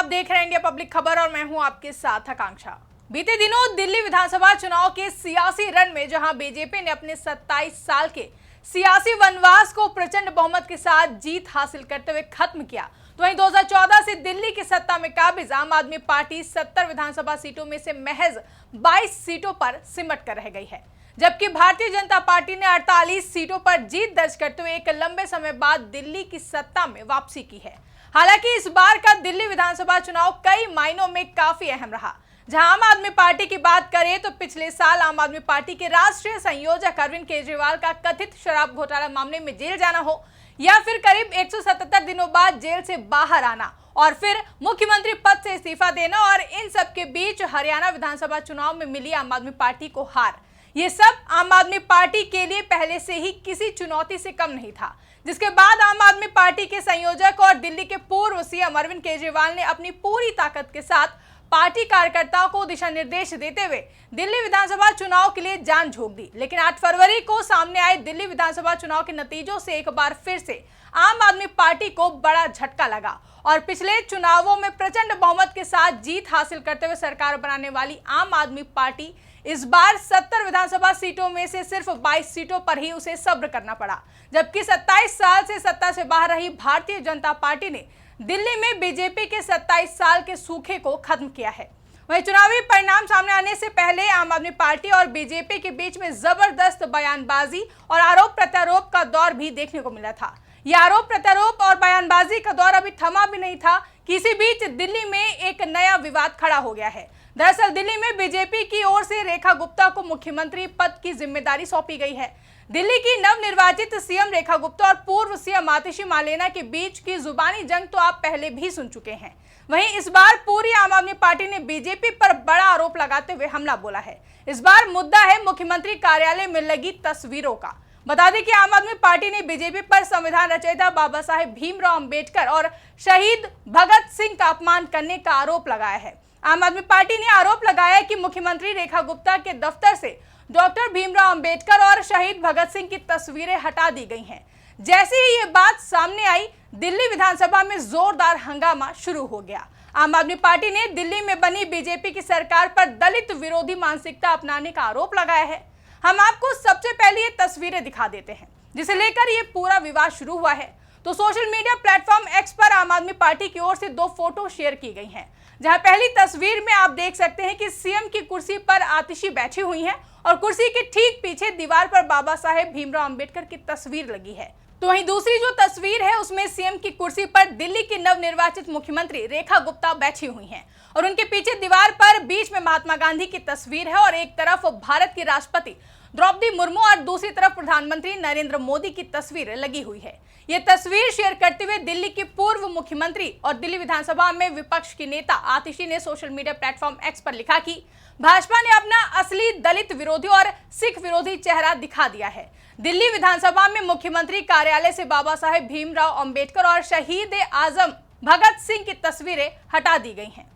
देख रहे हैं इंडिया पब्लिक खबर और मैं हूं आपके साथ आकांक्षा। बीते दिनों दिल्ली विधानसभा चुनाव के सियासी रण में जहां बीजेपी ने अपने 27 साल के सियासी वनवास को प्रचंड बहुमत के साथ जीत हासिल करते हुए खत्म किया, तो वहीं 2014 से दिल्ली की सत्ता में काबिज आम आदमी पार्टी 70 विधानसभा सीटों में से महज 22 सीटों पर सिमट कर रह गई है, जबकि भारतीय जनता पार्टी ने 48 सीटों पर जीत दर्ज करते हुए एक लंबे समय बाद दिल्ली की सत्ता में वापसी की है। हालांकि इस बार का दिल्ली विधानसभा चुनाव कई मायनों में काफी अहम रहा। जहां आम आदमी पार्टी की बात करें तो पिछले साल आम आदमी पार्टी के राष्ट्रीय संयोजक अरविंद केजरीवाल का कथित शराब घोटाला मामले में जेल जाना हो या फिर करीब 177 दिनों बाद जेल से बाहर आना और फिर मुख्यमंत्री पद से इस्तीफा देना और इन सब के बीच हरियाणा विधानसभा चुनाव में मिली आम आदमी पार्टी को हार, ये सब आम आदमी पार्टी के लिए पहले से ही किसी चुनौती से कम नहीं था। जिसके बाद आम आदमी पार्टी के संयोजक और दिल्ली के पूर्व सीएम अरविंद केजरीवाल ने अपनी पूरी ताकत के साथ पार्टी कार्यकर्ताओं को दिशा निर्देश देते हुए दिल्ली विधानसभा चुनाव के लिए जान झोंक दी। लेकिन 8 फरवरी को सामने आए दिल्ली विधानसभा चुनाव के नतीजों से एक बार फिर से आम आदमी पार्टी को बड़ा झटका लगा और पिछले चुनावों में प्रचंड बहुमत के साथ जीत हासिल करते हुए सरकार बनाने वाली आम आदमी पार्टी इस बार 70 विधानसभा सीटों में से सिर्फ 22 सीटों पर ही उसे सब्र करना पड़ा, जबकि 27 साल से सत्ता से बाहर रही भारतीय जनता पार्टी ने दिल्ली में बीजेपी के 27 साल के सूखे को खत्म किया है। वहीं चुनावी परिणाम सामने आने से पहले आम आदमी पार्टी और बीजेपी के बीच में जबरदस्त बयानबाजी और आरोप प्रत्यारोप का दौर भी देखने को मिला था। यह आरोप प्रत्यारोप और बयानबाजी का दौर अभी थमा भी नहीं था, किसी बीच दिल्ली में एक नया विवाद खड़ा हो गया है। दरअसल दिल्ली में बीजेपी की ओर से रेखा गुप्ता को मुख्यमंत्री पद की जिम्मेदारी सौंपी गई है। दिल्ली की नवनिर्वाचित सीएम रेखा गुप्ता और पूर्व सीएम आतिशी मालेना के बीच की जुबानी जंग तो आप पहले भी सुन चुके हैं। वहीं इस बार पूरी आम आदमी पार्टी ने बीजेपी पर बड़ा आरोप लगाते हुए हमला बोला है। इस बार मुद्दा है मुख्यमंत्री कार्यालय में लगी तस्वीरों का। बता दें कि आम आदमी पार्टी ने बीजेपी पर संविधान रचयिता बाबा साहेब भीमराव अंबेडकर और शहीद भगत सिंह का अपमान करने का आरोप लगाया है। आम आदमी पार्टी ने आरोप लगाया कि मुख्यमंत्री रेखा गुप्ता के दफ्तर से डॉक्टर भीमराव अंबेडकर और शहीद भगत सिंह की तस्वीरें हटा दी गई हैं। जैसे ही ये बात सामने आई, दिल्ली विधानसभा में जोरदार हंगामा शुरू हो गया। आम आदमी पार्टी ने दिल्ली में बनी बीजेपी की सरकार पर दलित विरोधी मानसिकता अपनाने का आरोप लगाया है। हम आपको सबसे पहले ये तस्वीरें दिखा देते हैं जिसे लेकर ये पूरा विवाद शुरू हुआ है। तो सोशल मीडिया प्लेटफॉर्म एक्स पर आम आदमी पार्टी की ओर से 2 फोटो शेयर की गई हैं, जहां पहली तस्वीर में आप देख सकते हैं कि सीएम की कुर्सी पर आतिशी बैठी हुई हैं और कुर्सी के ठीक पीछे दीवार पर बाबा साहेब भीमराव अंबेडकर की तस्वीर लगी है। तो वहीं दूसरी जो तस्वीर है उसमें सीएम की कुर्सी पर दिल्ली की नवनिर्वाचित मुख्यमंत्री रेखा गुप्ता बैठी हुई हैं और उनके पीछे दीवार पर बीच में महात्मा गांधी की तस्वीर है और एक तरफ भारत की राष्ट्रपति द्रौपदी मुर्मू और दूसरी तरफ प्रधानमंत्री नरेंद्र मोदी की तस्वीर लगी हुई है। ये तस्वीर शेयर करते हुए दिल्ली की पूर्व मुख्यमंत्री और दिल्ली विधानसभा में विपक्ष की नेता आतिशी ने सोशल मीडिया प्लेटफॉर्म एक्स पर लिखा कि भाजपा ने अपना असली दलित विरोधी और सिख विरोधी चेहरा दिखा दिया है। दिल्ली विधानसभा में मुख्यमंत्री कार्यालय से बाबा साहेब भीमराव अंबेडकर और शहीद आजम भगत सिंह की तस्वीरें हटा दी गई हैं।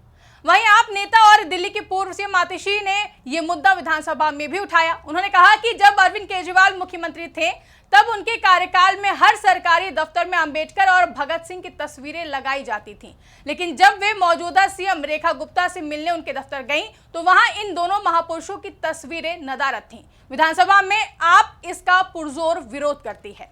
वहीं आप नेता और दिल्ली के पूर्व सीएम आतिशी ने यह मुद्दा विधानसभा में भी उठाया। उन्होंने कहा कि जब अरविंद केजरीवाल मुख्यमंत्री थे तब उनके कार्यकाल में हर सरकारी दफ्तर में अंबेडकर और भगत सिंह की तस्वीरें लगाई जाती थीं, लेकिन जब वे मौजूदा सीएम रेखा गुप्ता से मिलने उनके दफ्तर गईं तो वहां इन दोनों महापुरुषों की तस्वीरें नदारद थीं। विधानसभा में आप इसका पुरजोर विरोध करती है।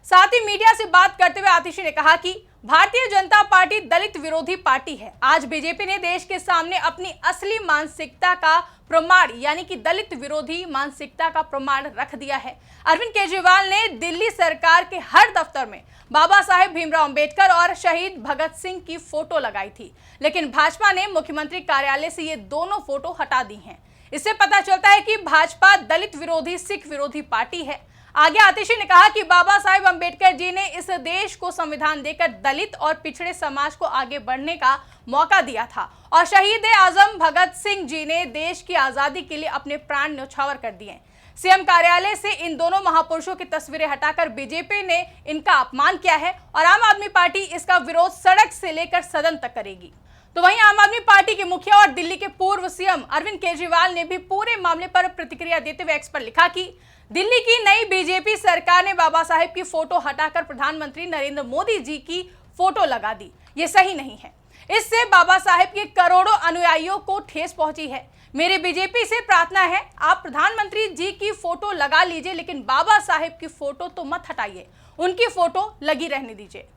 साथ ही मीडिया से बात करते हुए आतिशी ने कहा कि भारतीय जनता पार्टी दलित विरोधी पार्टी है। आज बीजेपी ने देश के सामने अपनी असली मानसिकता का प्रमाण यानी कि दलित विरोधी मानसिकता का प्रमाण रख दिया है। अरविंद केजरीवाल ने दिल्ली सरकार के हर दफ्तर में बाबा साहेब भीमराव अंबेडकर और शहीद भगत सिंह की फोटो लगाई थी, लेकिन भाजपा ने मुख्यमंत्री कार्यालय से ये दोनों फोटो हटा दी हैं। इससे पता चलता है कि भाजपा दलित विरोधी सिख विरोधी पार्टी है। आगे आतिशी ने कहा कि बाबा साहेब अंबेडकर जी ने इस देश को संविधान देकर दलित और पिछड़े समाज को आगे बढ़ने का मौका दिया था और शहीद आजम भगत सिंह जी ने देश की आजादी के लिए अपने प्राण न्यौछावर कर दिए। सीएम कार्यालय से इन दोनों महापुरुषों की तस्वीरें हटाकर बीजेपी ने इनका अपमान किया है और आम आदमी पार्टी इसका विरोध सड़क से लेकर सदन तक करेगी। तो वहीं आम आदमी पार्टी के मुखिया और दिल्ली के पूर्व सीएम अरविंद केजरीवाल ने भी पूरे मामले पर प्रतिक्रिया देते हुए एक्स पर लिखा कि दिल्ली की नई बीजेपी सरकार ने बाबा साहेब की फोटो हटाकर प्रधानमंत्री नरेंद्र मोदी जी की फोटो लगा दी, ये सही नहीं है। इससे बाबा साहेब के करोड़ों अनुयायियों को ठेस पहुंची है। मेरी बीजेपी से प्रार्थना है, आप प्रधानमंत्री जी की फोटो लगा लीजिए, लेकिन बाबा साहेब की फोटो तो मत हटाइए, उनकी फोटो लगी रहने दीजिए।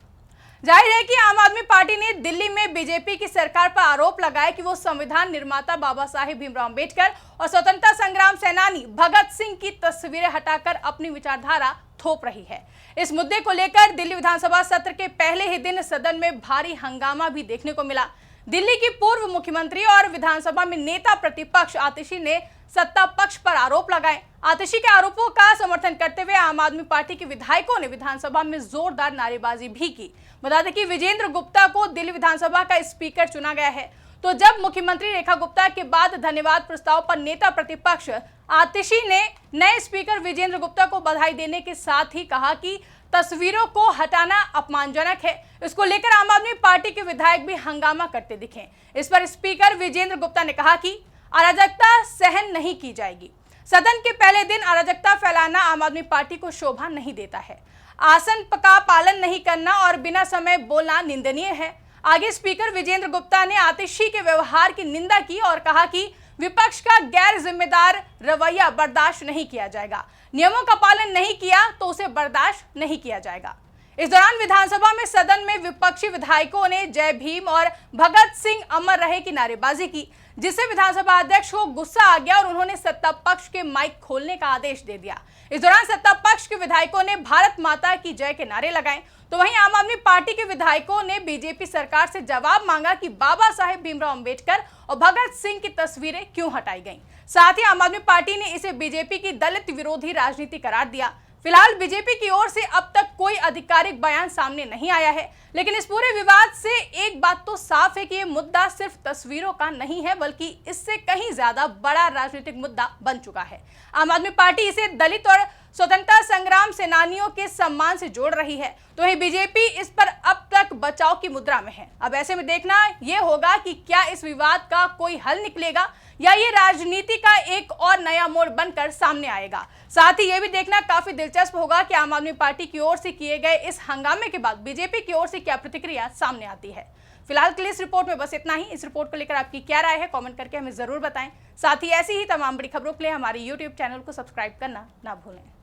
जाहिर है कि आम आदमी पार्टी ने दिल्ली में बीजेपी की सरकार पर आरोप लगाया कि वो संविधान निर्माता बाबा साहेब भीमराव अंबेडकर और स्वतंत्रता संग्राम सेनानी भगत सिंह की तस्वीरें हटाकर अपनी विचारधारा थोप रही है। इस मुद्दे को लेकर दिल्ली विधानसभा सत्र के पहले ही दिन सदन में भारी हंगामा भी देखने को मिला। दिल्ली की पूर्व मुख्यमंत्री और विधानसभा में नेता प्रतिपक्ष आतिशी ने सत्ता पक्ष पर आरोप लगाए। आतिशी के आरोपों का समर्थन करते हुए आम आदमी पार्टी के विधायकों ने विधानसभा में जोरदार नारेबाजी भी की। बता दें कि विजेंद्र गुप्ता को दिल्ली विधानसभा का स्पीकर चुना गया है। तो जब मुख्यमंत्री रेखा गुप्ता के बाद धन्यवाद प्रस्ताव पर नेता प्रतिपक्ष आतिशी ने नए स्पीकर विजेंद्र गुप्ता को बधाई देने के साथ ही कहा कि तस्वीरों को हटाना अपमानजनक है। इसको लेकर आम आदमी पार्टी के विधायक भी हंगामा करते दिखे। इस पर स्पीकर विजेंद्र गुप्ता ने कहा कि अराजकता सहन नहीं की जाएगी। सदन के पहले दिन अराजकता फैलाना आम आदमी पार्टी को शोभा नहीं देता है। आसन का पालन नहीं करना और बिना समय बोलना निंदनीय है। आगे स्पीकर विजेंद्र गुप्ता ने आतिशी के व्यवहार की निंदा की और कहा कि विपक्ष का गैर जिम्मेदार रवैया बर्दाश्त नहीं किया जाएगा। नियमों का पालन नहीं किया तो उसे बर्दाश्त नहीं किया जाएगा। इस दौरान विधानसभा में सदन में विपक्षी विधायकों ने जय भीम और भगत सिंह अमर रहे की नारेबाजी की, जिससे विधानसभा अध्यक्ष को गुस्सा आ गया और उन्होंने सत्ता पक्ष के माइक खोलने का आदेश दे दिया। इस दौरान सत्ता पक्ष के विधायकों ने भारत माता की जय के नारे लगाए, तो वहीं आम आदमी पार्टी के विधायकों ने बीजेपी सरकार से जवाब मांगा कि बाबा साहेब भीमराव अंबेडकर और भगत सिंह की तस्वीरें क्यों हटाई गईं। साथ ही आम आदमी पार्टी ने इसे बीजेपी की दलित विरोधी राजनीति करार दिया। फिलहाल बीजेपी की ओर से अब तक कोई आधिकारिक बयान सामने नहीं आया है, लेकिन इस पूरे विवाद से एक बात तो साफ है कि ये मुद्दा सिर्फ तस्वीरों का नहीं है, बल्कि इससे कहीं ज्यादा बड़ा राजनीतिक मुद्दा बन चुका है। आम आदमी पार्टी इसे दलित और स्वतंत्रता संग्राम सेनानियों के सम्मान से जोड़ रही है, तो वहीं बीजेपी इस पर अब तक बचाव की मुद्रा में है। अब ऐसे में देखना यह होगा कि क्या इस विवाद का कोई हल निकलेगा या ये राजनीति का एक और नया मोड़ बनकर सामने आएगा। साथ ही ये भी देखना काफी दिलचस्प होगा कि आम आदमी पार्टी की ओर से किए गए इस हंगामे के बाद बीजेपी की ओर से क्या प्रतिक्रिया सामने आती है। फिलहाल के लिए इस रिपोर्ट में बस इतना ही। इस रिपोर्ट को लेकर आपकी क्या राय है, कमेंट करके हमें जरूर बताएं। साथ ही ऐसी ही तमाम बड़ी खबरों के लिए हमारे YouTube चैनल को सब्सक्राइब करना ना भूलें।